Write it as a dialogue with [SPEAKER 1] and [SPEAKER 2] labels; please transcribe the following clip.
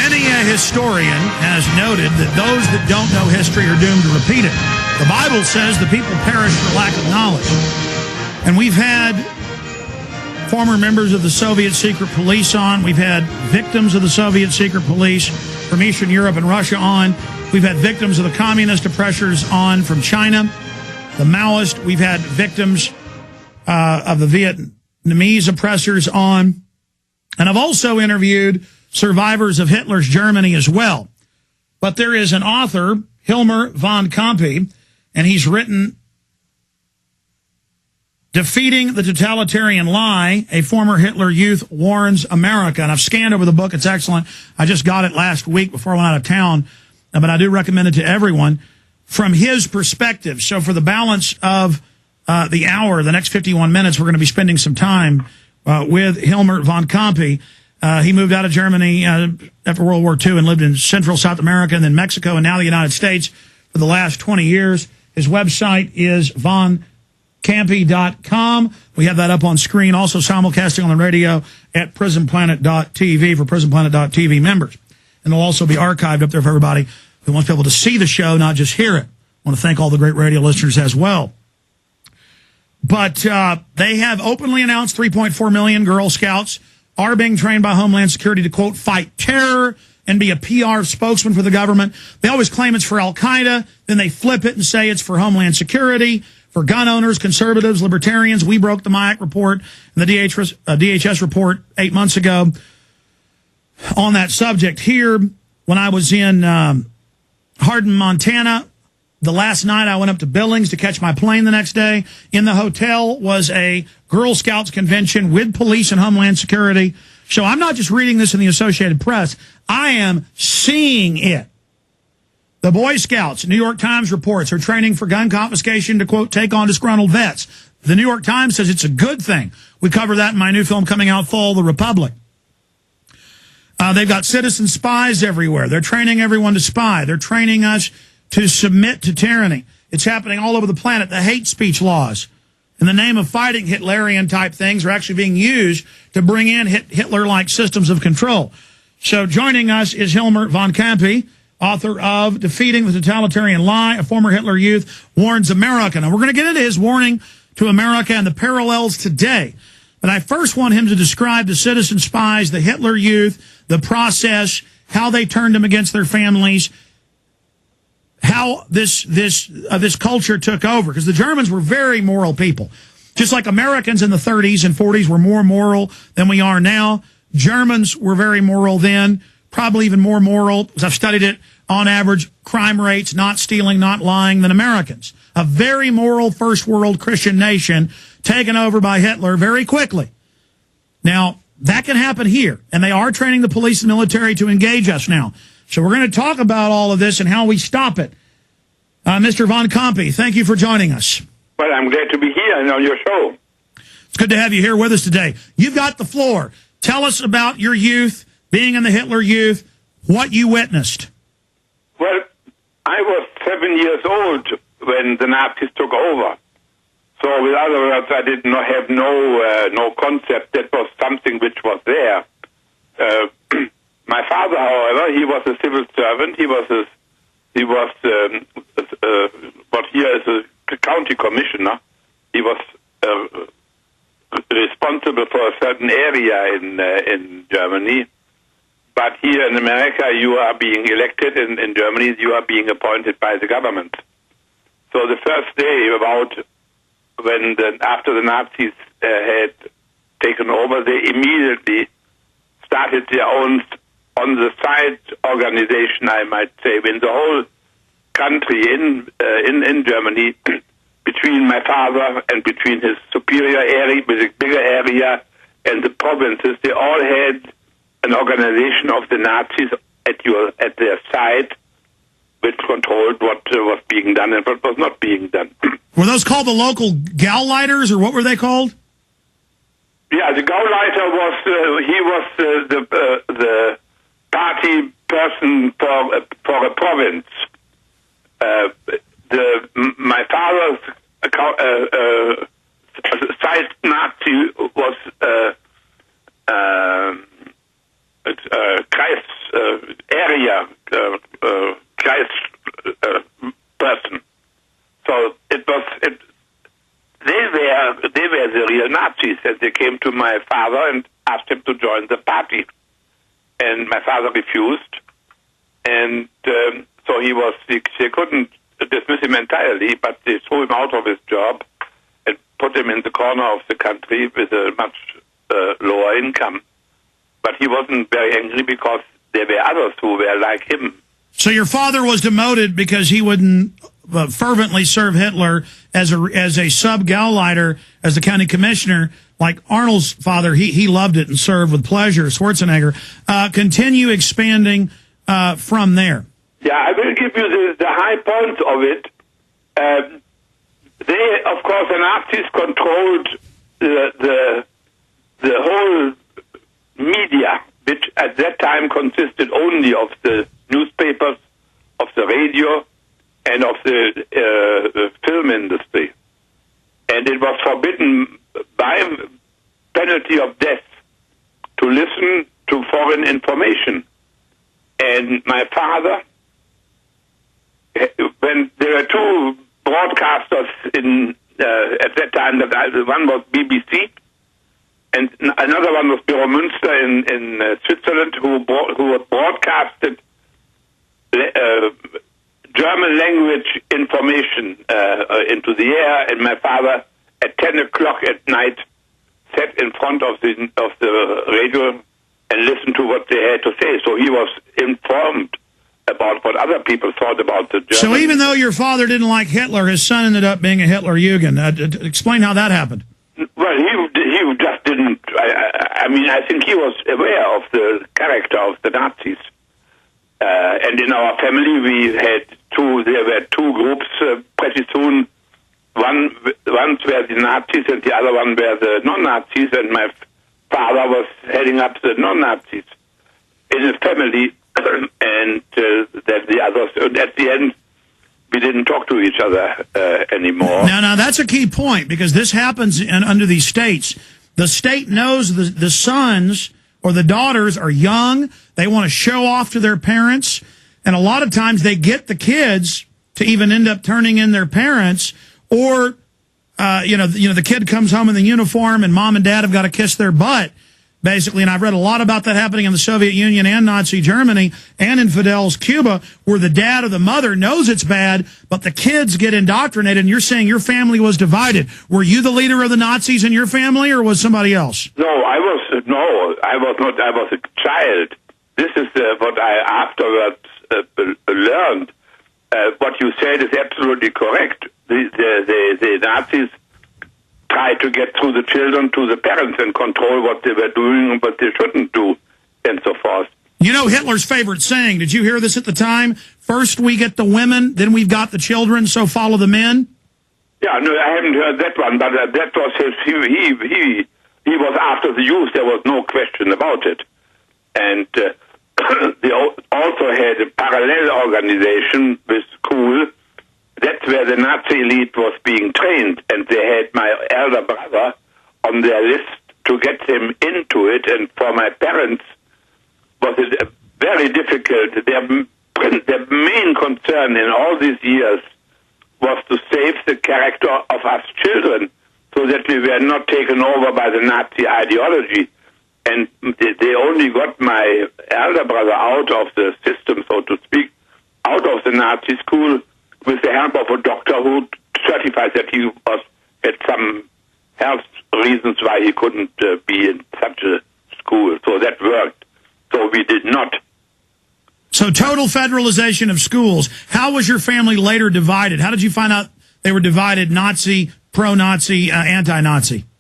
[SPEAKER 1] Many a historian has noted that those that don't know history are doomed to repeat it. The Bible says the people perish for lack of knowledge. And we've had former members of the Soviet secret police on. We've had victims of the Soviet secret police from Eastern Europe and Russia on. We've had victims of the communist oppressors on from China, the Maoist. We've had victims of the Vietnamese oppressors on. And I've also interviewed survivors of Hitler's Germany as well. But there is an author, Hilmar von Campe, and he's written Defeating the Totalitarian Lie, a former Hitler youth warns America. And I've scanned over the book. It's excellent. I just got it last week before I went out of town, but I do recommend it to everyone from his perspective. So for the balance of the hour, the next 51 minutes, we're going to be spending some time with Hilmar von Campe. He moved out of Germany after World War II and lived in Central South America and then Mexico and now the United States for the last 20 years. His website is voncampe.com. We have that up on screen, also simulcasting on the radio at prisonplanet.tv for prisonplanet.tv members. And it'll also be archived up there for everybody who wants to be able to see the show, not just hear it. I want to thank all the great radio listeners as well. But they have openly announced 3.4 million Girl Scouts are being trained by Homeland Security to, quote, fight terror and be a PR spokesman for the government. They always claim it's for Al-Qaeda. Then they flip it and say it's for Homeland Security, for gun owners, conservatives, libertarians. We broke the MIAC report and the DHS report 8 months ago on that subject. Here, when I was in Hardin, Montana, the last night I went up to Billings to catch my plane the next day. In the hotel was a Girl Scouts convention with police and Homeland Security. So I'm not just reading this in the Associated Press. I am seeing it. The Boy Scouts, New York Times reports, are training for gun confiscation to, quote, take on disgruntled vets. The New York Times says it's a good thing. We cover that in my new film coming out fall, The Republic. They've got citizen spies everywhere. They're training everyone to spy. They're training us to submit to tyranny. It's happening all over the planet. The hate speech laws, in the name of fighting Hitlerian-type things, are actually being used to bring in Hitler-like systems of control. So joining us is Hilmar von Campe, author of Defeating the Totalitarian Lie, a former Hitler youth warns America. And we're going to get into his warning to America and the parallels today. But I first want him to describe the citizen spies, the Hitler youth, the process, how they turned them against their families, how this culture took over. Because the Germans were very moral people. Just like Americans in the 30s and 40s were more moral than we are now, Germans were very moral then, probably even more moral, because I've studied it, on average, crime rates, not stealing, not lying, than Americans. A very moral first world Christian nation taken over by Hitler very quickly. Now, that can happen here, and they are training the police and military to engage us now. So we're going to talk about all of this and how we stop it. Mr. von Campe, thank you for joining us.
[SPEAKER 2] Well, I'm glad to be here and on your show.
[SPEAKER 1] It's good to have you here with us today. You've got the floor. Tell us about your youth, being in the Hitler Youth, what you witnessed.
[SPEAKER 2] Well, I was 7 years old when the Nazis took over. So, with other words, I did not have no concept that was something which was there. My father, however, he was a civil servant. He was what here is a county commissioner. He was responsible for a certain area in Germany. But here in America, you are being elected. In Germany, you are being appointed by the government. So the first day after the Nazis had taken over, they immediately started their own on-the-side organization, I might say, in the whole country in Germany, between my father and between his superior area, with a bigger area, and the provinces, they all had an organization of the Nazis at their side, which controlled what was being done and what was not being done.
[SPEAKER 1] Were those called the local Gauleiters, or what were they called?
[SPEAKER 2] Yeah, the Gauleiter was the party person for a province. My father's side Nazi was Kreis area Kreis person. So it was. They were the real Nazis, and they came to my father and asked him to join the party, and my father refused, and so they couldn't dismiss him entirely, but they threw him out of his job and put him in the corner of the country with a much lower income. But he wasn't very angry because there were others who were like him.
[SPEAKER 1] So your father was demoted because he wouldn't fervently serve Hitler as a sub-Gauleiter, as the county commissioner, like Arnold's father. He loved it and served with pleasure. Schwarzenegger. Continue expanding from there. Yeah,
[SPEAKER 2] I will give you the high points of it. They, of course, the Nazis controlled the whole media, which at that time consisted only of the newspapers, of the radio, and of the film industry. And it was forbidden by penalty of death to listen to foreign information. And my father, when there were two broadcasters at that time, one was BBC, and another one was Büro Münster in Switzerland, who broadcasted German language information into the air, and my father at 10 o'clock at night sat in front of the radio and listened to what they had to say. So he was informed about what other people thought about the German.
[SPEAKER 1] So even though your father didn't like Hitler, his son ended up being a Hitler-Jugend. Explain how that happened.
[SPEAKER 2] Well, he just didn't. I mean, I think he was aware of the character of the Nazis. And in our family, there were two groups pretty soon. One were the Nazis and the other one were the non-Nazis, and my father was heading up the non-Nazis in his family, and that the others, at the end, we didn't talk to each other anymore.
[SPEAKER 1] Now, that's a key point, because this happens under these states. The state knows the sons or the daughters are young. They want to show off to their parents. And a lot of times they get the kids to even end up turning in their parents, or, the kid comes home in the uniform and mom and dad have got to kiss their butt, basically. And I've read a lot about that happening in the Soviet Union and Nazi Germany and in Fidel's Cuba, where the dad or the mother knows it's bad, but the kids get indoctrinated. And you're saying your family was divided. Were you the leader of the Nazis in your family, or was somebody else?
[SPEAKER 2] No, I was not. I was a child. This is what I afterwards learned. What you said is absolutely correct. The Nazis tried to get through the children to the parents and control what they were doing and what they shouldn't do, and so forth.
[SPEAKER 1] You know Hitler's favorite saying, did you hear this at the time? First we get the women, then we've got the children, so follow the men?
[SPEAKER 2] Yeah, no, I haven't heard that one, but that was his, he was after the youth, there was no question about it. And they also had a parallel organization with school. That's where the Nazi elite was being trained, and they had my elder brother on their list to get him into it, and for my parents was it very difficult. Their main concern in all these years was to save the character of us children so that we were not taken over by the Nazi ideology. And they only got my elder brother out of the system, so to speak, out of the Nazi school with the help of a doctor who certified that he had some health reasons why he couldn't be in such a school. So that worked. So we did not.
[SPEAKER 1] So total federalization of schools. How was your family later divided? How did you find out they were divided, Nazi, pro-Nazi, anti-Nazi?